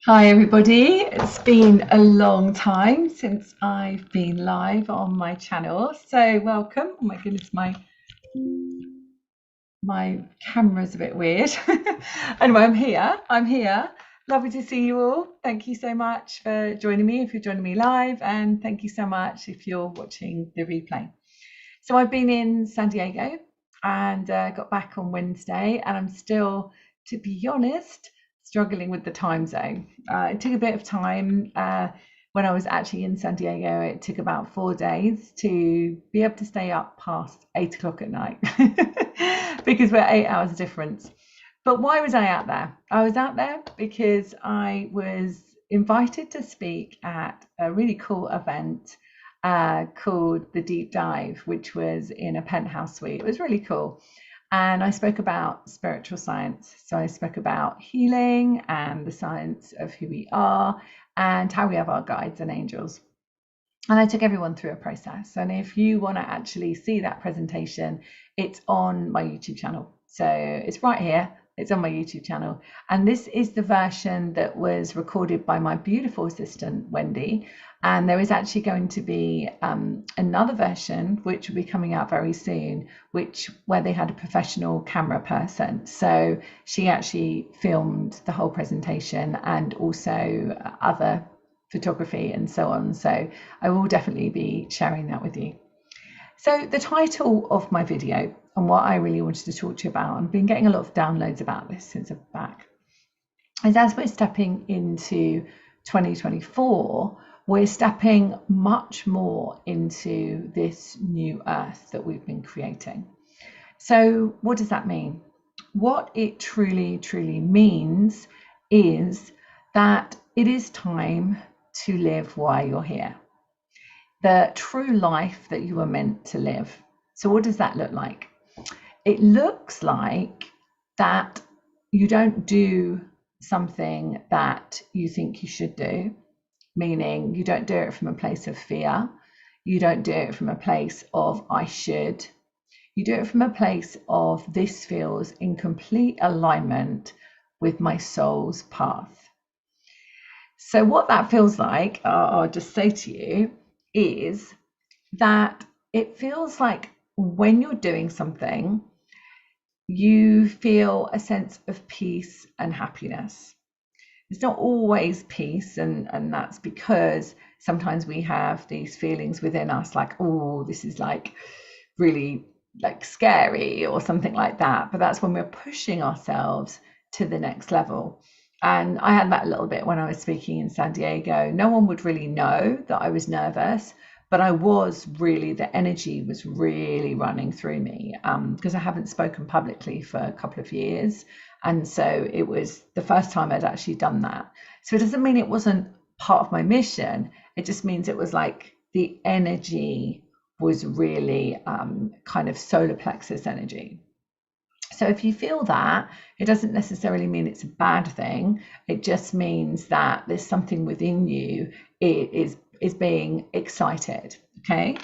Hi everybody, it's been a long time since I've been live on my channel, so welcome. Oh my goodness, my camera's a bit weird. Anyway, I'm here. Lovely to see you all. Thank you so much for joining me if you're joining me live, and thank you so much if you're watching the replay. So I've been in San Diego and got back on Wednesday, and I'm still, to be honest, struggling with the time zone. It took a bit of time. When I was actually in San Diego, it took about 4 days to be able to stay up past 8 o'clock at night because we're 8 hours difference. But why was I out there? I was out there because I was invited to speak at a really cool event called The Deep Dive, which was in a penthouse suite. It was really cool. And I spoke about spiritual science. So I spoke about healing and the science of who we are and how we have our guides and angels. And I took everyone through a process. And if you want to actually see that presentation, it's on my YouTube channel. So it's right here. It's on my YouTube channel. And this is the version that was recorded by my beautiful assistant, Wendy. And there is actually going to be another version, which will be coming out very soon, where they had a professional camera person. So she actually filmed the whole presentation and also other photography and so on. So I will definitely be sharing that with you. So the title of my video and what I really wanted to talk to you about, I've been getting a lot of downloads about this since I'm back, is as we're stepping into 2024, we're stepping much more into this new earth that we've been creating. So what does that mean? What it truly, truly means is that it is time to live while you're here. The true life that you were meant to live. So what does that look like? It looks like that you don't do something that you think you should do, meaning you don't do it from a place of fear. You don't do it from a place of I should. You do it from a place of this feels in complete alignment with my soul's path. So what that feels like, I'll just say to you, is that it feels like when you're doing something, you feel a sense of peace and happiness. It's not always peace, and that's because sometimes we have these feelings within us like, oh, this is like really like scary or something like that. But that's when we're pushing ourselves to the next level. And I had that a little bit when I was speaking in San Diego. No one would really know that I was nervous, but I was really, the energy was really running through me because I haven't spoken publicly for a couple of years. And so it was the first time I'd actually done that. So it doesn't mean it wasn't part of my mission. It just means it was like the energy was really kind of solar plexus energy. So if you feel that, it doesn't necessarily mean it's a bad thing. It just means that there's something within you is being excited. Okay.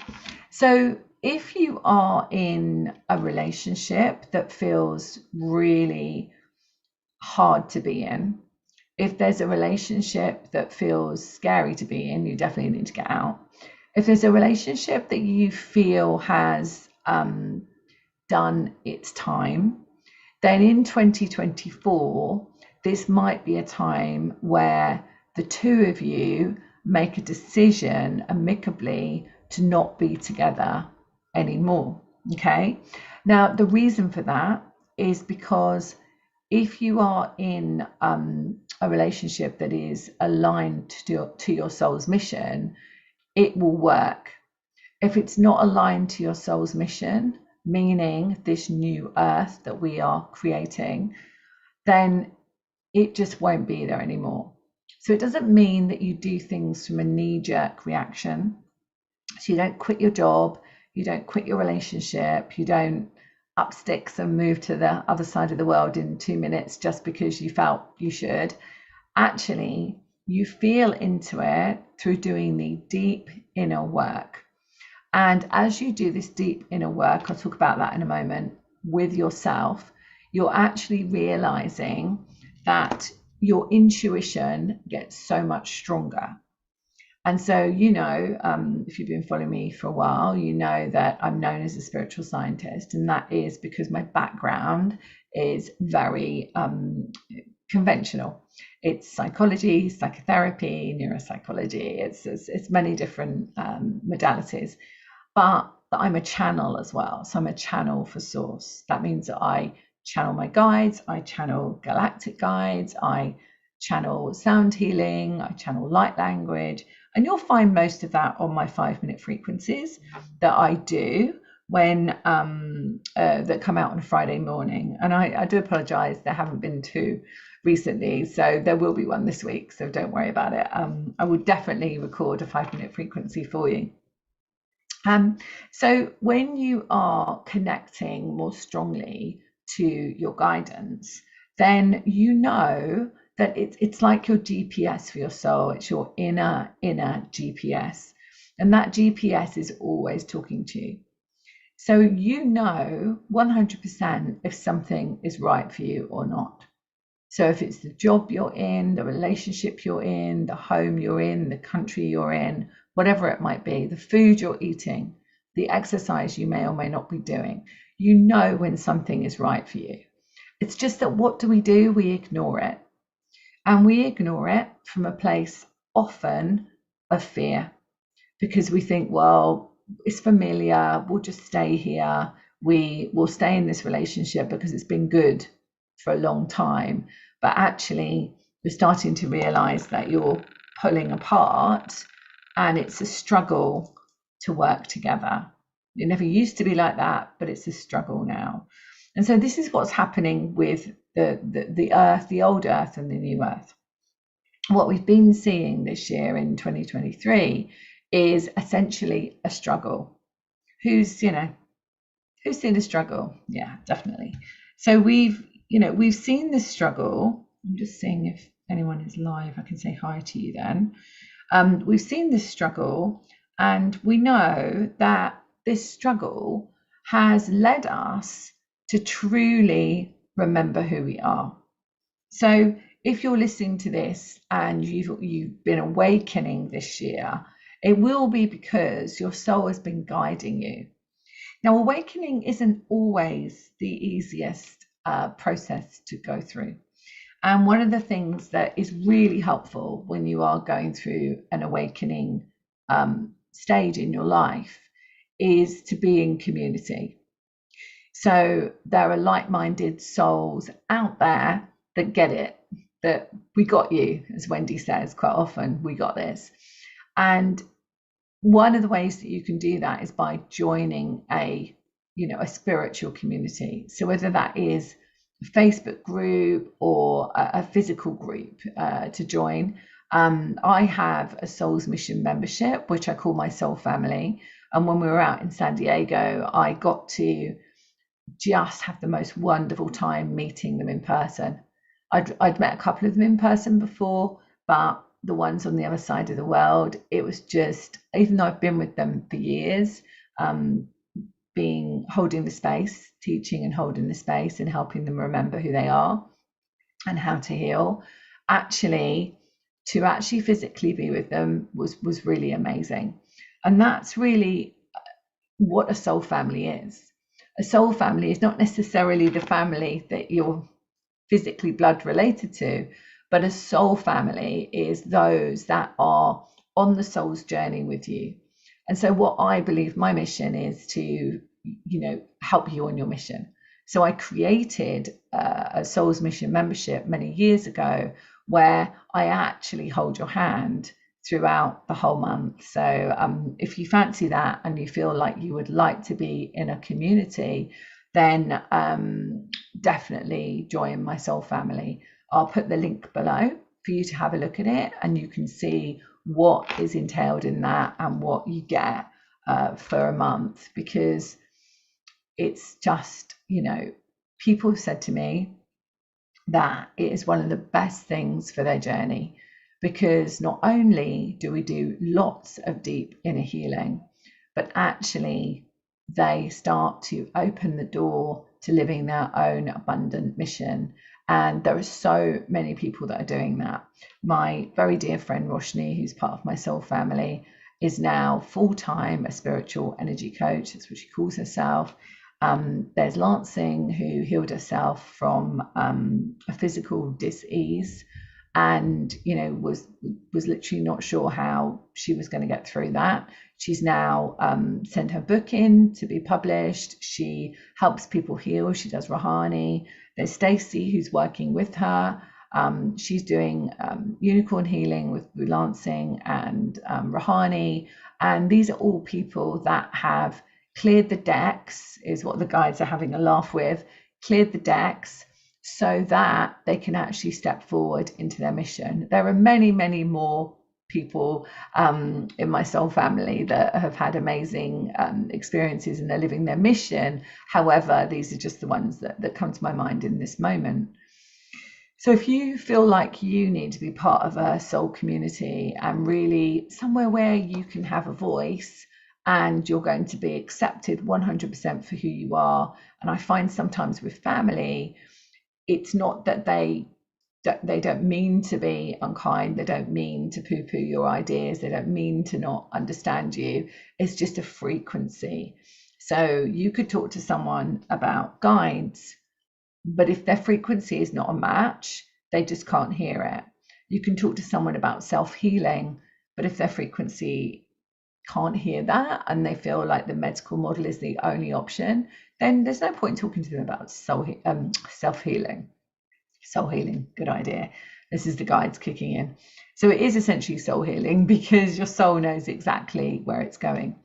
So if you are in a relationship that feels really hard to be in, if there's a relationship that feels scary to be in, you definitely need to get out. If there's a relationship that you feel has done its time, then in 2024, this might be a time where the two of you make a decision amicably to not be together anymore. Okay. Now, the reason for that is because if you are in a relationship that is aligned to your soul's mission, it will work. If it's not aligned to your soul's mission, meaning this new earth that we are creating, then it just won't be there anymore. So it doesn't mean that you do things from a knee-jerk reaction. So you don't quit your job, you don't quit your relationship, you don't up sticks and move to the other side of the world in 2 minutes just because you felt you should. Actually, you feel into it through doing the deep inner work. And as you do this deep inner work, I'll talk about that in a moment, with yourself, you're actually realizing that your intuition gets so much stronger. And so, if you've been following me for a while, you know that I'm known as a spiritual scientist, and that is because my background is very conventional. It's psychology, psychotherapy, neuropsychology. It's many different modalities, but I'm a channel as well. So I'm a channel for source. That means that I channel my guides, I channel galactic guides, I channel sound healing, I channel light language. And you'll find most of that on my 5-minute frequencies that I do when that come out on a Friday morning. And I do apologize, there haven't been two recently, so there will be one this week, so don't worry about it. I will definitely record a 5-minute frequency for you. So when you are connecting more strongly to your guidance, then you know that it's like your GPS for your soul. It's your inner GPS, and that GPS is always talking to you. So you know 100% if something is right for you or not. So if it's the job you're in, the relationship you're in, the home you're in, the country you're in, whatever it might be, the food you're eating, the exercise you may or may not be doing, you know when something is right for you. It's just that what do? We ignore it. And we ignore it from a place often of fear, because we think, well, it's familiar, we'll just stay here. We will stay in this relationship because it's been good for a long time. But actually, you're starting to realize that you're pulling apart, and it's a struggle to work together. It never used to be like that, but it's a struggle now. And so this is what's happening with the earth, the old earth and the new earth. What we've been seeing this year in 2023 is essentially a struggle. Who's seen a struggle? Yeah, definitely. So we've seen this struggle. I'm just seeing if anyone is live. I can say hi to you then. We've seen this struggle, and we know that this struggle has led us to truly remember who we are. So if you're listening to this and you've been awakening this year, it will be because your soul has been guiding you. Now, awakening isn't always the easiest process to go through. And one of the things that is really helpful when you are going through an awakening stage in your life is to be in community. So there are like-minded souls out there that get it, that we got you, as Wendy says quite often, we got this. And one of the ways that you can do that is by joining a spiritual community. So whether that is a Facebook group or a physical group to join. I have a Soul's Mission membership, which I call my Soul Family. And when we were out in San Diego, I got to just have the most wonderful time meeting them in person. I'd met a couple of them in person before, but the ones on the other side of the world, it was just, even though I've been with them for years, holding the space, teaching and holding the space and helping them remember who they are and how to heal, to actually physically be with them was really amazing. And that's really what a soul family is. A soul family is not necessarily the family that you're physically blood related to, but a soul family is those that are on the soul's journey with you. And so what I believe my mission is to, help you on your mission. So I created a Soul's Mission membership many years ago where I actually hold your hand throughout the whole month. So if you fancy that and you feel like you would like to be in a community, then definitely join my soul family. I'll put the link below for you to have a look at it, and you can see what is entailed in that and what you get for a month, because it's just, people have said to me that it is one of the best things for their journey, because not only do we do lots of deep inner healing, but actually they start to open the door to living their own abundant mission. And there are so many people that are doing that. My very dear friend Roshni, who's part of my soul family, is now full-time a spiritual energy coach. That's what she calls herself. There's Lansing, who healed herself from a physical dis-ease, and was literally not sure how she was going to get through that. She's now sent her book in to be published. She helps people heal. She does Rahani. There's Stacey, who's working with her. She's doing unicorn healing with Lansing and Rahani. And these are all people that have cleared the decks, is what the guides are having a laugh with, cleared the decks so that they can actually step forward into their mission. There are many, many more people in my soul family that have had amazing experiences and they're living their mission. However, these are just the ones that come to my mind in this moment. So if you feel like you need to be part of a soul community and really somewhere where you can have a voice and you're going to be accepted 100% for who you are, and I find sometimes with family, it's not that they don't mean to be unkind, they don't mean to poo-poo your ideas, they don't mean to not understand you. It's just a frequency. So you could talk to someone about guides, but if their frequency is not a match, they just can't hear it. You can talk to someone about self-healing, but if their frequency can't hear that and they feel like the medical model is the only option, then there's no point talking to them about self-healing. Soul healing, good idea. This is the guides kicking in. So it is essentially soul healing because your soul knows exactly where it's going,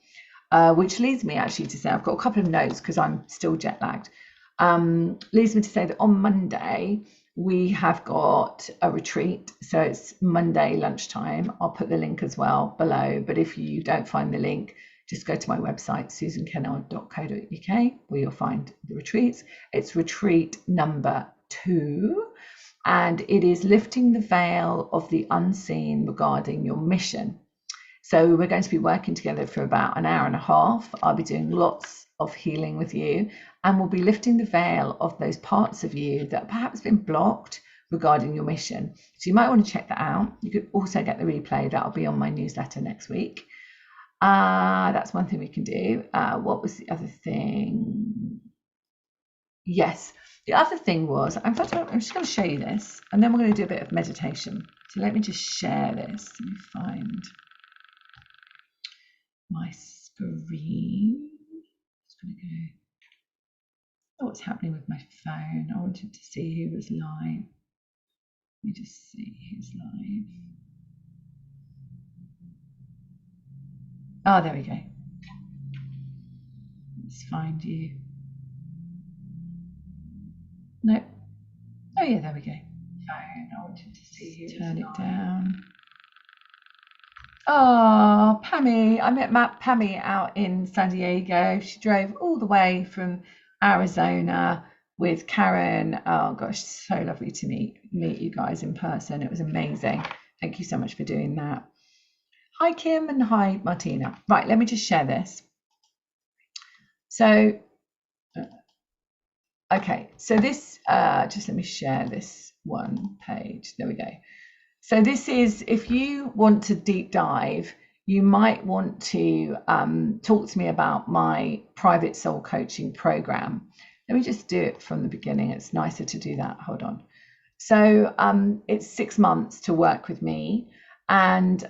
which leads me actually to say, I've got a couple of notes because I'm still jet lagged. Leads me to say that on Monday we have got a retreat. So it's Monday lunchtime. I'll put the link as well below, but if you don't find the link, just go to my website, susankennard.co.uk, where you'll find the retreats. It's retreat number 2, and it is lifting the veil of the unseen regarding your mission. So we're going to be working together for about an hour and a half. I'll be doing lots of healing with you, and we'll be lifting the veil of those parts of you that perhaps been blocked regarding your mission. So you might want to check that out. You could also get the replay. That'll be on my newsletter next week. That's one thing we can do. What was the other thing? Yes, the other thing was, in fact, I'm just going to show you this, and then we're going to do a bit of meditation. So let me just share this. Let me find my screen. Just going to go. Oh, what's happening with my phone? I wanted to see who was live. Let me just see who's live. Oh, there we go. Let's find you. No. Oh yeah, there we go. Phone. I wanted to see who. Turn it down. Oh, Pammy. I met Pammy out in San Diego. She drove all the way from Arizona with Karen. Oh gosh, so lovely to meet you guys in person. It was amazing. Thank you so much for doing that. Hi Kim and hi Martina. Right, let me just share this. So okay, so this just let me share this one page. There we go. So this is, if you want to deep dive, you might want to talk to me about my private soul coaching program. Let me just do it from the beginning. It's nicer to do that. Hold on. So it's 6 months to work with me, and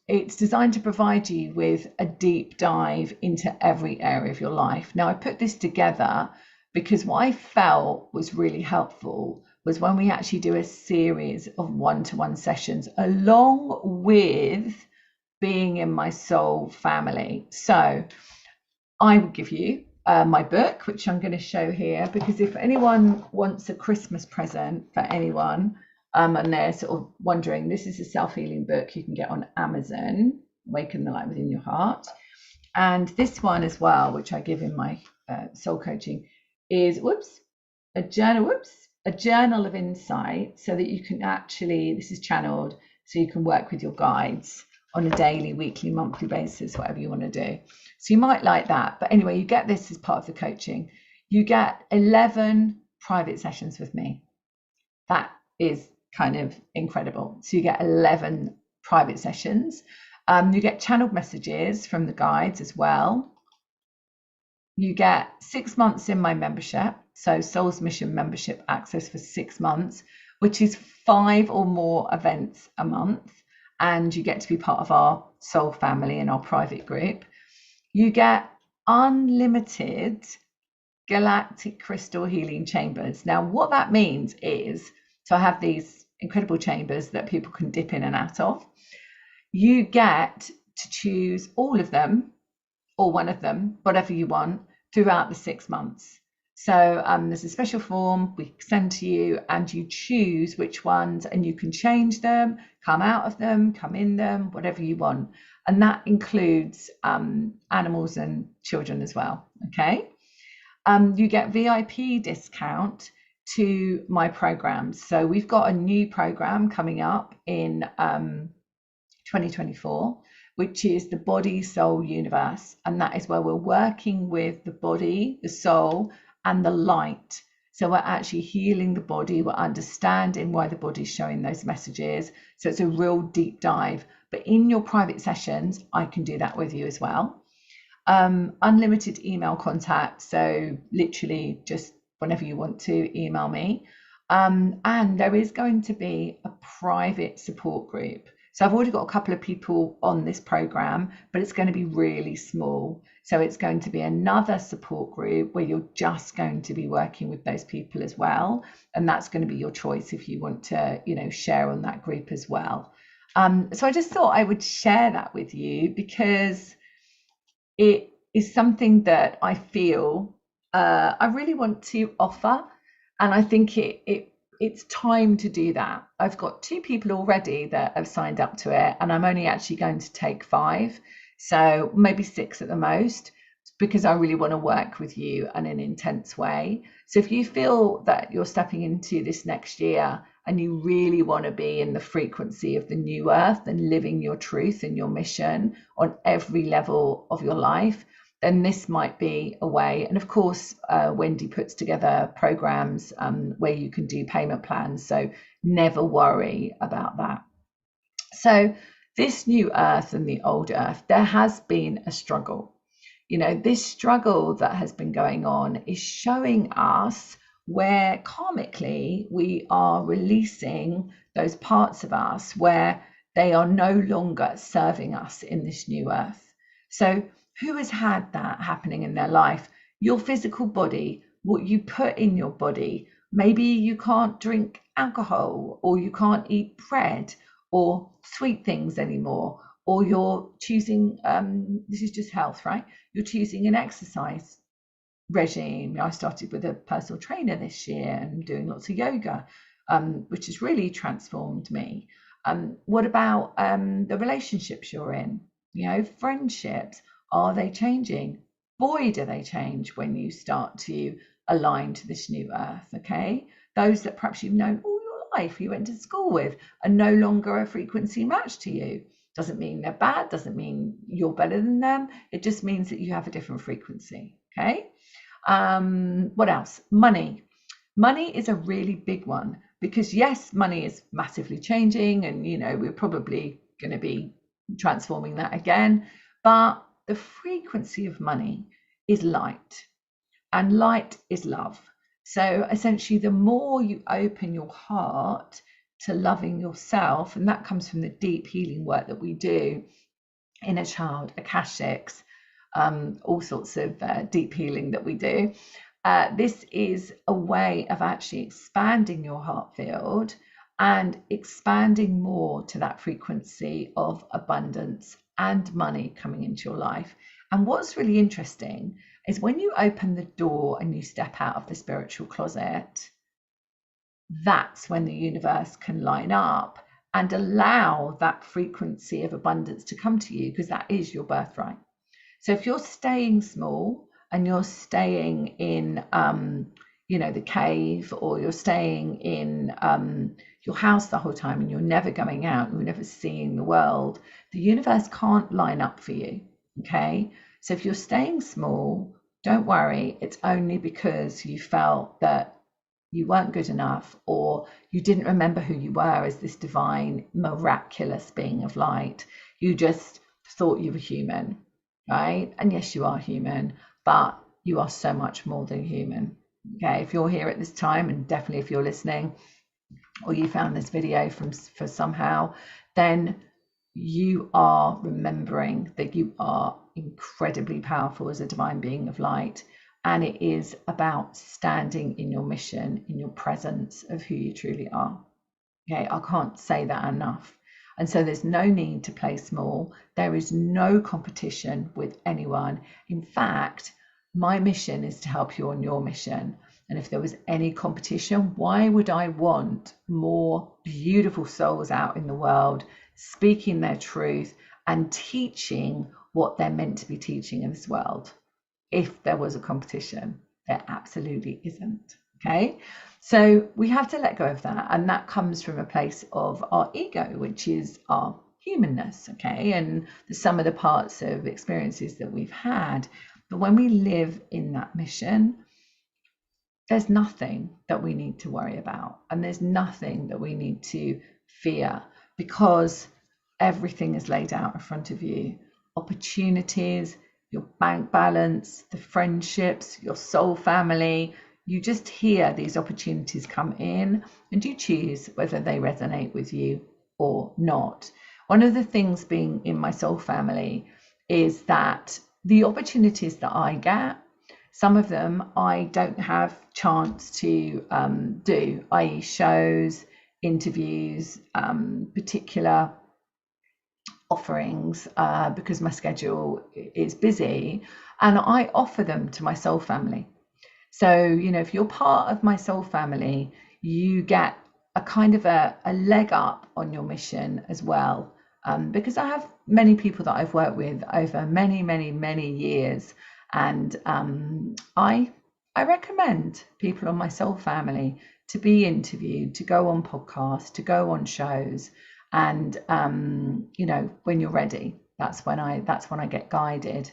it's designed to provide you with a deep dive into every area of your life. Now, I put this together because what I felt was really helpful was when we actually do a series of one-to-one sessions along with being in my soul family. So I will give you my book, which I'm going to show here, because if anyone wants a Christmas present for anyone, and they're sort of wondering, this is a self-healing book you can get on Amazon, Awaken the Light Within Your Heart. And this one as well, which I give in my soul coaching, is a journal of insight, so that you can actually, this is channeled, so you can work with your guides on a daily, weekly, monthly basis, whatever you want to do. So you might like that. But anyway, you get this as part of the coaching. You get 11 private sessions with me. That is kind of incredible. So you get 11 private sessions. You get channeled messages from the guides as well. You get 6 months in my membership, so Soul's Mission membership access for 6 months, which is 5 or more events a month, and you get to be part of our soul family in our private group. You get unlimited galactic crystal healing chambers. Now, what that means is, so I have these incredible chambers that people can dip in and out of. You get to choose all of them or one of them, whatever you want, throughout the 6 months. So there's a special form we send to you, and you choose which ones, and you can change them, come out of them, come in them, whatever you want. And that includes animals and children as well. Okay. You get VIP discount to my programs. So we've got a new program coming up in 2024, which is the Body Soul Universe. And that is where we're working with the body, the soul, and the light. So we're actually healing the body. We're understanding why the body's showing those messages. So it's a real deep dive. But in your private sessions, I can do that with you as well. Unlimited email contact. So literally just whenever you want to email me. And there is going to be a private support group. So I've already got a couple of people on this program, but it's going to be really small. So it's going to be another support group where you're just going to be working with those people as well. And that's going to be your choice if you want to, share on that group as well. So I just thought I would share that with you because it is something that I feel I really want to offer. And I think it's time to do that. I've got 2 people already that have signed up to it, and I'm only actually going to take 5. So maybe 6 at the most, because I really want to work with you in an intense way. So if you feel that you're stepping into this next year and you really want to be in the frequency of the new earth and living your truth and your mission on every level of your life, then this might be a way. And of course, Wendy puts together programs where you can do payment plans. So never worry about that. So this new earth and the old earth, there has been a struggle. This struggle that has been going on is showing us where karmically we are releasing those parts of us where they are no longer serving us in this new earth. So who has had that happening in their life? Your physical body, what you put in your body. Maybe you can't drink alcohol, or you can't eat bread or sweet things anymore, or you're choosing, this is just health, right? You're choosing an exercise regime. I started with a personal trainer this year and doing lots of yoga, which has really transformed me. What about the relationships you're in? Friendships, are they changing? Boy, do they change when you start to align to this new earth. Okay, those that perhaps you've known all your life, you went to school with, are no longer a frequency match to you. Doesn't mean they're bad, doesn't mean you're better than them. It just means that you have a different frequency. Okay. What else? Money. Money is a really big one because yes, money is massively changing, and we're probably going to be transforming that again. But the frequency of money is light, and light is love. So essentially, the more you open your heart to loving yourself, and that comes from the deep healing work that we do, inner child, akashics, all sorts of deep healing that we do. This is a way of actually expanding your heart field and expanding more to that frequency of abundance and money coming into your life. And what's really interesting is when you open the door and you step out of the spiritual closet, that's when the universe can line up and allow that frequency of abundance to come to you, because that is your birthright. So if you're staying small and you're staying in, the cave, or you're staying in your house the whole time and you're never going out, you're never seeing the world, the universe can't line up for you. Okay. So if you're staying small, don't worry. It's only because you felt that you weren't good enough, or you didn't remember who you were as this divine, miraculous being of light. You just thought you were human, right? And yes, you are human, but you are so much more than human. Okay, if you're here at this time, and definitely if you're listening, or you found this video for somehow, then you are remembering that you are incredibly powerful as a divine being of light. And it is about standing in your mission, in your presence of who you truly are. Okay, I can't say that enough. And so there's no need to play small. There is no competition with anyone. In fact, my mission is to help you on your mission. And if there was any competition, why would I want more beautiful souls out in the world speaking their truth and teaching what they're meant to be teaching in this world? If there was a competition, there absolutely isn't. Okay, so we have to let go of that, and that comes from a place of our ego, which is our humanness. Okay, and the sum of the parts of experiences that we've had. But when we live in that mission, there's nothing that we need to worry about, and there's nothing that we need to fear, because everything is laid out in front of you. Opportunities, your bank balance, the friendships, your soul family. You just hear these opportunities come in, and you choose whether they resonate with you or not. One of the things being in my soul family is that the opportunities that I get, some of them I don't have chance to do, i.e. shows, interviews, particular offerings, because my schedule is busy, and I offer them to my soul family. So, you know, if you're part of my soul family, you get a kind of a leg up on your mission as well. Because I have many people that I've worked with over many years, and I recommend people on my soul family to be interviewed, to go on podcasts, to go on shows, and you know, when you're ready, that's when I get guided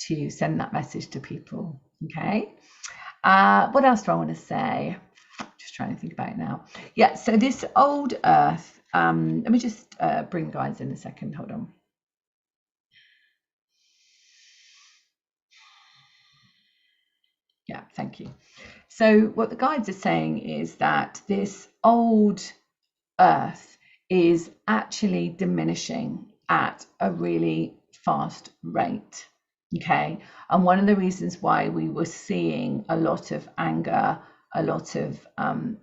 to send that message to people. Okay. What else do I want to say? Just trying to think about it now. Yeah, so this old earth, let me just bring the guides in a second. Hold on. Yeah, thank you. So what the guides are saying is that this old earth is actually diminishing at a really fast rate. Okay, and one of the reasons why we were seeing a lot of anger, a lot of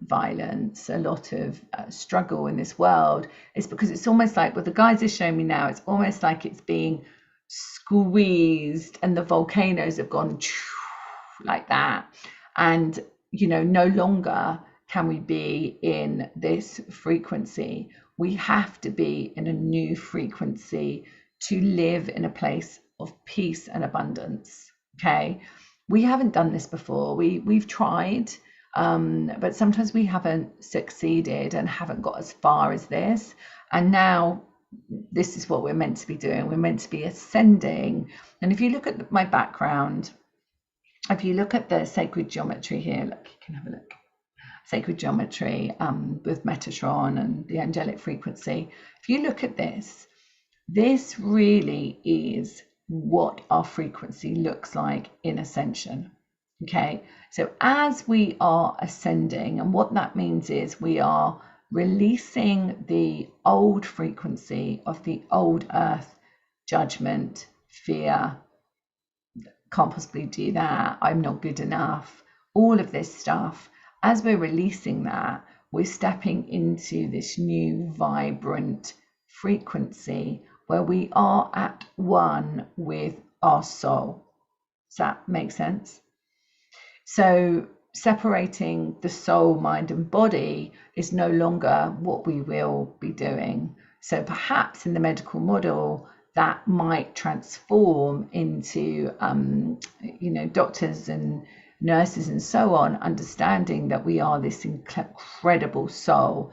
violence, a lot of struggle in this world is because it's almost like what the guides are showing me now, it's almost like it's being squeezed and the volcanoes have gone like that. And, you know, no longer can we be in this frequency. We have to be in a new frequency to live in a place of peace and abundance. Okay, we haven't done this before. We've tried, but sometimes we haven't succeeded and haven't got as far as this. And now this is what we're meant to be doing. We're meant to be ascending. And if you look at my background, if you look at the sacred geometry here, look, you can have a look. Sacred geometry with Metatron and the angelic frequency. If you look at this, this really is what our frequency looks like in ascension. Okay, so as we are ascending, and what that means is we are releasing the old frequency of the old earth, judgment, fear, can't possibly do that, I'm not good enough, all of this stuff. As we're releasing that, we're stepping into this new vibrant frequency where we are at one with our soul. Does that make sense? So separating the soul, mind and body is no longer what we will be doing. So perhaps in the medical model, that might transform into, you know, doctors and nurses and so on, understanding that we are this incredible soul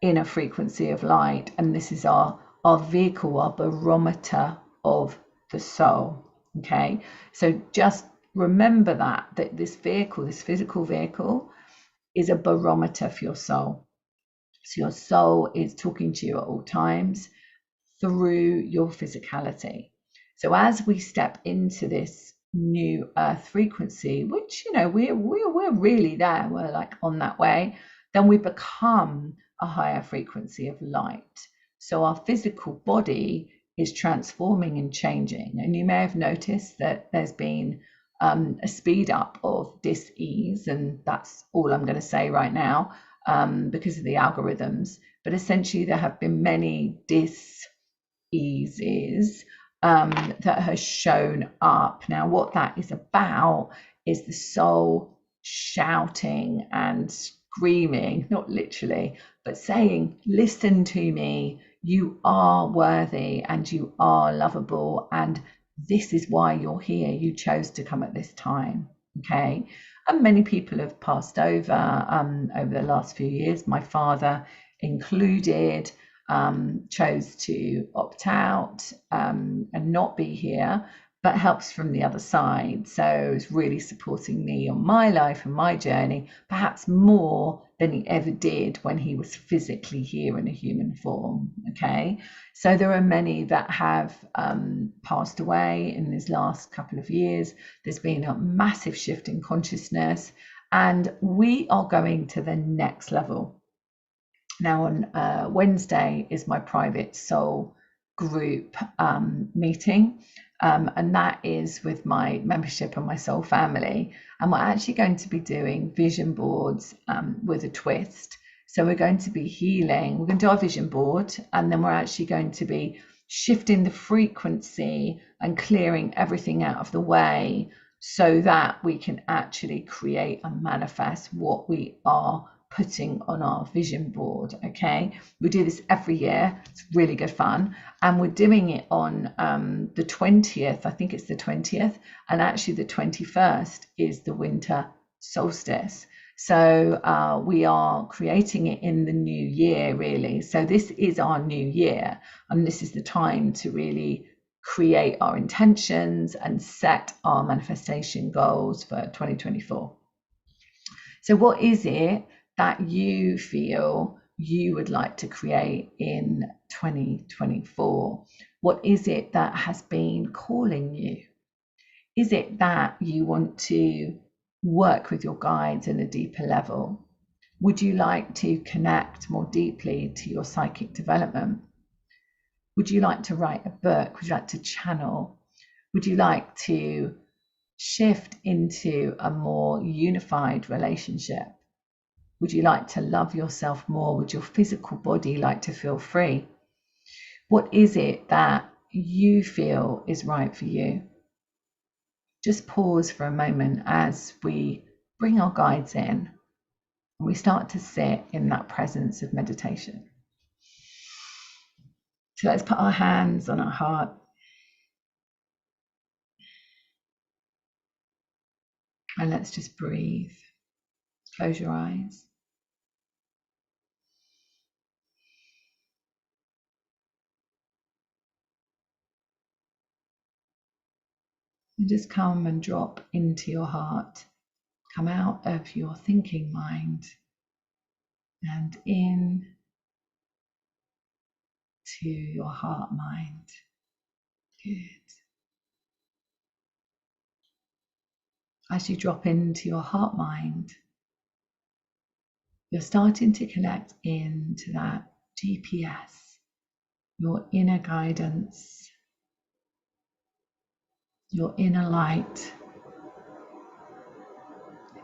in a frequency of light, and this is our vehicle, our barometer of the soul. Okay, so just remember that this vehicle, this physical vehicle, is a barometer for your soul. So your soul is talking to you at all times through your physicality. So as we step into this new earth frequency, which, you know, we're really there, we're like on that way, then we become a higher frequency of light. So our physical body is transforming and changing. And you may have noticed that there's been a speed up of dis-ease, and that's all I'm going to say right now, because of the algorithms. But essentially there have been many dis-eases that has shown up. Now, what that is about is the soul shouting and screaming, not literally, but saying, listen to me, you are worthy and you are lovable, and this is why you're here. You chose to come at this time. Okay. And many people have passed over the last few years, my father included. Chose to opt out and not be here, but helps from the other side. So it's really supporting me on my life and my journey, perhaps more than he ever did when he was physically here in a human form. Okay, so there are many that have passed away in this last couple of years. There's been a massive shift in consciousness, and we are going to the next level. Now on Wednesday is my private soul group meeting, and that is with my membership and my soul family, and we're actually going to be doing vision boards with a twist. So we're going to be healing, we're going to do our vision board, and then we're actually going to be shifting the frequency and clearing everything out of the way so that we can actually create and manifest what we are putting on our vision board. Okay, we do this every year. It's really good fun, and we're doing it on the 20th. I think it's the 20th, and actually the 21st is the winter solstice. So we are creating it in the new year, really. So this is our new year, and this is the time to really create our intentions and set our manifestation goals for 2024. So what is it that you feel you would like to create in 2024? What is it that has been calling you? Is it that you want to work with your guides in a deeper level? Would you like to connect more deeply to your psychic development? Would you like to write a book? Would you like to channel? Would you like to shift into a more unified relationship? Would you like to love yourself more? Would your physical body like to feel free? What is it that you feel is right for you? Just pause for a moment as we bring our guides in and we start to sit in that presence of meditation. So let's put our hands on our heart. And let's just breathe. Close your eyes. And just come and drop into your heart. Come out of your thinking mind and in to your heart mind. Good. As you drop into your heart mind, you're starting to connect into that GPS, your inner guidance, your inner light.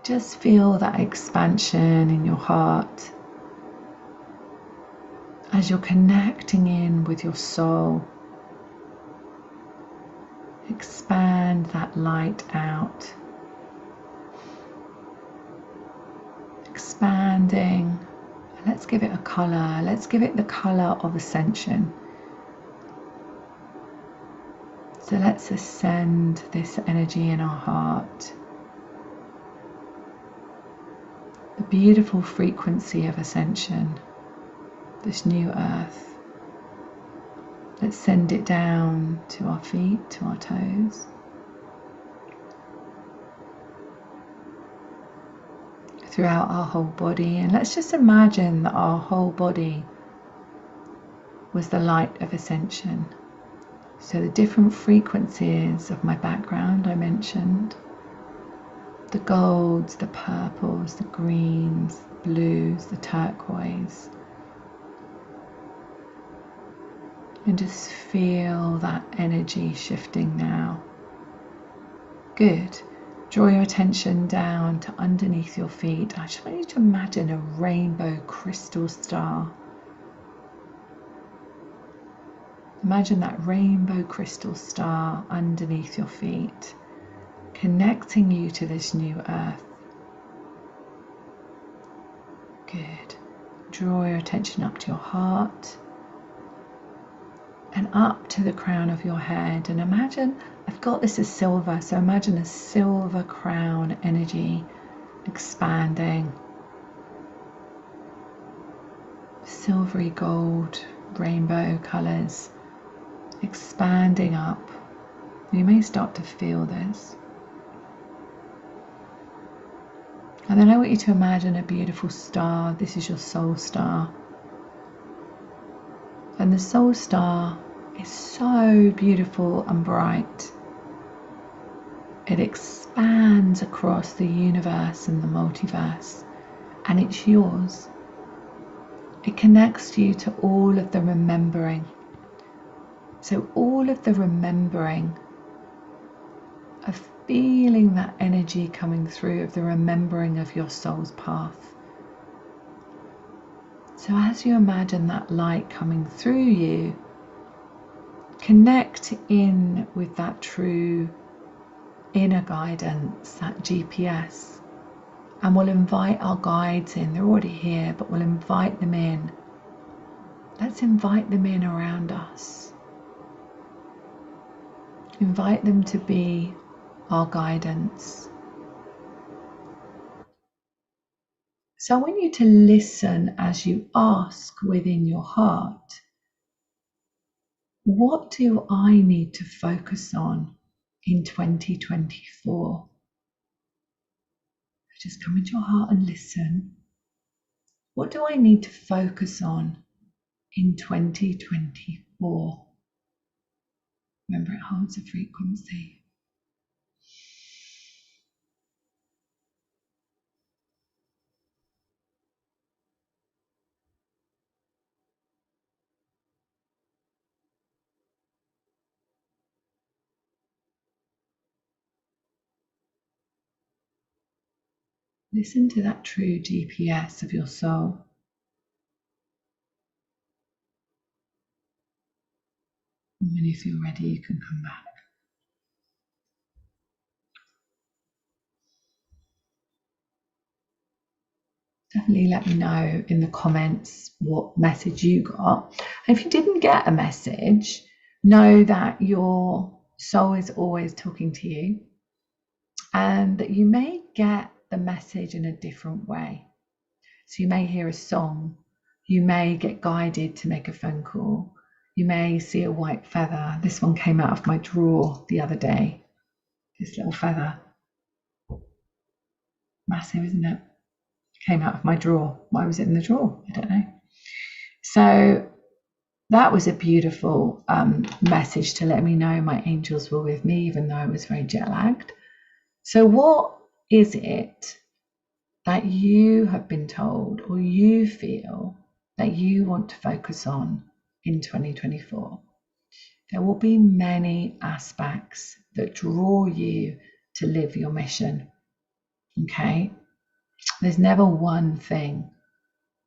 Just feel that expansion in your heart as you're connecting in with your soul. Expand that light out. Expanding. Let's give it a color. Let's give it the color of ascension. So let's ascend this energy in our heart. The beautiful frequency of ascension, this new earth. Let's send it down to our feet, to our toes, throughout our whole body. And let's just imagine that our whole body was the light of ascension. So the different frequencies of my background I mentioned, the golds, the purples, the greens, the blues, the turquoise. And just feel that energy shifting now. Good. Draw your attention down to underneath your feet. I just want you to imagine a rainbow crystal star. Imagine that rainbow crystal star underneath your feet, connecting you to this new earth. Good. Draw your attention up to your heart and up to the crown of your head. And imagine, I've got this as silver, so imagine a silver crown energy expanding. Silvery gold, rainbow colours expanding up. You may start to feel this. And then I want you to imagine a beautiful star. This is your soul star. And the soul star is so beautiful and bright. It expands across the universe and the multiverse, and it's yours. It connects you to all of the remembering. So all of the remembering of feeling that energy coming through, of the remembering of your soul's path. So as you imagine that light coming through you, connect in with that true inner guidance, that GPS, and we'll invite our guides in. They're already here, but we'll invite them in. Let's invite them in around us. Invite them to be our guidance. So I want you to listen as you ask within your heart, what do I need to focus on in 2024? Just come into your heart and listen. What do I need to focus on in 2024? Remember, it holds a frequency. Listen to that true GPS of your soul. And when you feel ready, you can come back. Definitely let me know in the comments what message you got. And if you didn't get a message, know that your soul is always talking to you and that you may get the message in a different way. So you may hear a song, you may get guided to make a phone call, you may see a white feather. This one came out of my drawer the other day, this little feather. Massive, isn't it? Came out of my drawer. Why was it in the drawer? I don't know. So that was a beautiful message to let me know my angels were with me, even though I was very jet lagged. So what is it that you have been told or you feel that you want to focus on in 2024? There will be many aspects that draw you to live your mission. Okay? There's never one thing,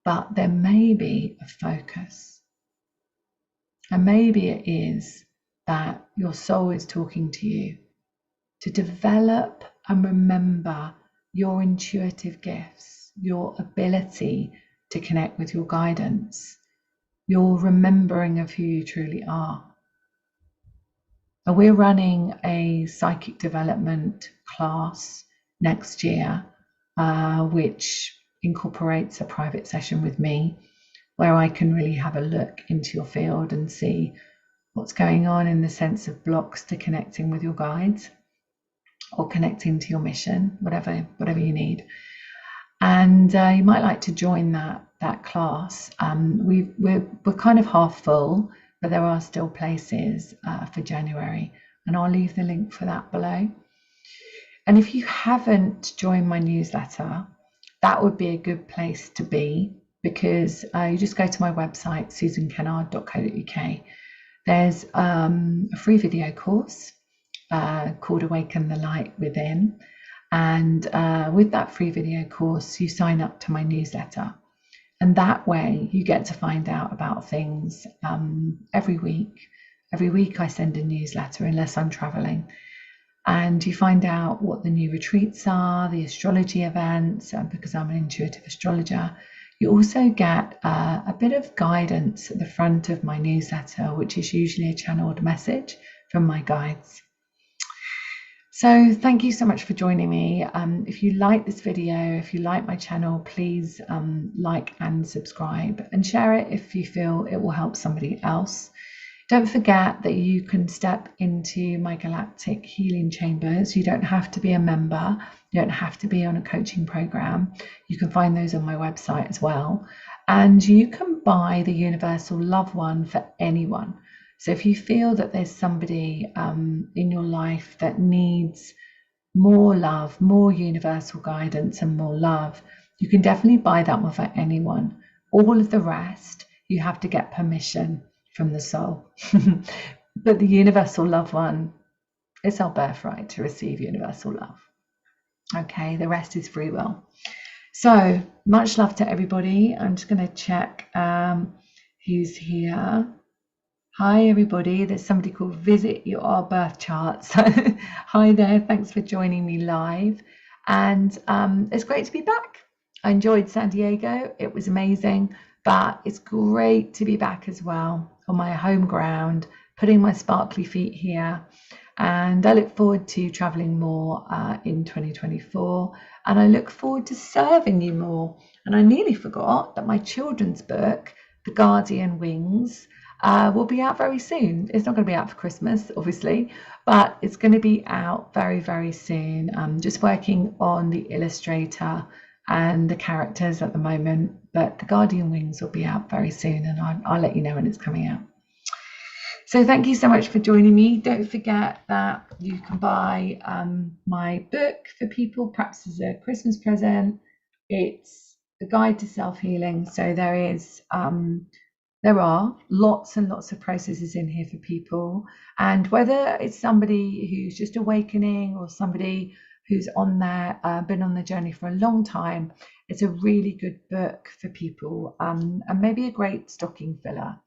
but there may be a focus. And maybe it is that your soul is talking to you to develop and remember your intuitive gifts, your ability to connect with your guidance, your remembering of who you truly are. And we're running a psychic development class next year, which incorporates a private session with me, where I can really have a look into your field and see what's going on in the sense of blocks to connecting with your guides or connecting to your mission, whatever you need. and you might like to join that class. We're kind of half full, but there are still places for January, and I'll leave the link for that below. And if you haven't joined my newsletter, that would be a good place to be, because you just go to my website, susankennard.co.uk. There's a free video course called Awaken the Light Within. And with that free video course, you sign up to my newsletter. And that way you get to find out about things every week. Every week I send a newsletter unless I'm traveling. And you find out what the new retreats are, the astrology events, because I'm an intuitive astrologer. You also get a bit of guidance at the front of my newsletter, which is usually a channeled message from my guides. So thank you so much for joining me. If you like this video, if you like my channel, please like and subscribe, and share it if you feel it will help somebody else. Don't forget that you can step into my galactic healing chambers. You don't have to be a member. You don't have to be on a coaching program. You can find those on my website as well. And you can buy the Universal Love One for anyone. So if you feel that there's somebody in your life that needs more love, more universal guidance and more love, you can definitely buy that one for anyone. All of the rest, you have to get permission from the soul. But the Universal Love One, it's our birthright to receive universal love. Okay, the rest is free will. So much love to everybody. I'm just going to check who's here. Hi everybody, there's somebody called Visit Your Birth Charts. Hi there, thanks for joining me live. And it's great to be back. I enjoyed San Diego, it was amazing, but it's great to be back as well on my home ground, putting my sparkly feet here. And I look forward to traveling more in 2024. And I look forward to serving you more. And I nearly forgot that my children's book, The Guardian Wings, will be out very soon. It's not going to be out for Christmas, obviously, but it's going to be out very, very soon. I'm just working on the illustrator and the characters at the moment, but The Guardian Wings will be out very soon, and I'll let you know when it's coming out. So thank you so much for joining me. Don't forget that you can buy my book for people, perhaps as a Christmas present. It's a guide to self-healing. So there are lots and lots of processes in here for people. And whether it's somebody who's just awakening or somebody who's on there, been on the journey for a long time, it's a really good book for people, and maybe a great stocking filler.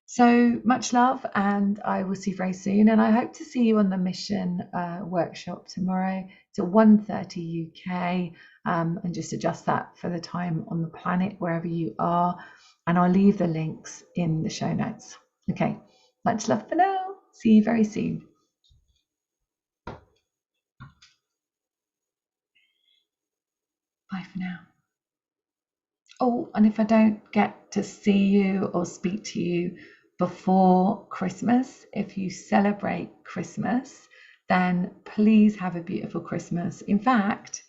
So much love, and I will see you very soon. And I hope to see you on the Mission workshop tomorrow. It's at 1:30 UK, and just adjust that for the time on the planet, wherever you are. And I'll leave the links in the show notes. Okay, much love for now. See you very soon. Bye for now. Oh, and if I don't get to see you or speak to you before Christmas, if you celebrate Christmas, then please have a beautiful Christmas. In fact,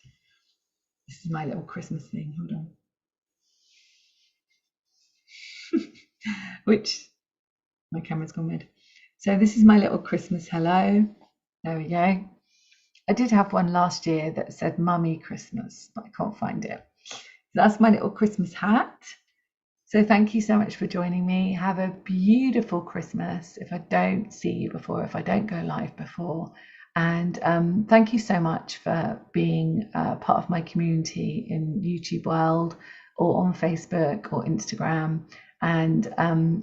this is my little Christmas thing. Hold on. Which my camera's gone weird. So this is my little Christmas hello. There we go. I did have one last year that said Mummy Christmas, but I can't find it. So that's my little Christmas hat. So thank you so much for joining me. Have a beautiful Christmas. If I don't see you before, if I don't go live before. And thank you so much for being part of my community in YouTube world, or on Facebook or Instagram. And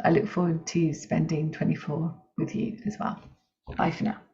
I look forward to spending 24 with you as well. Bye for now.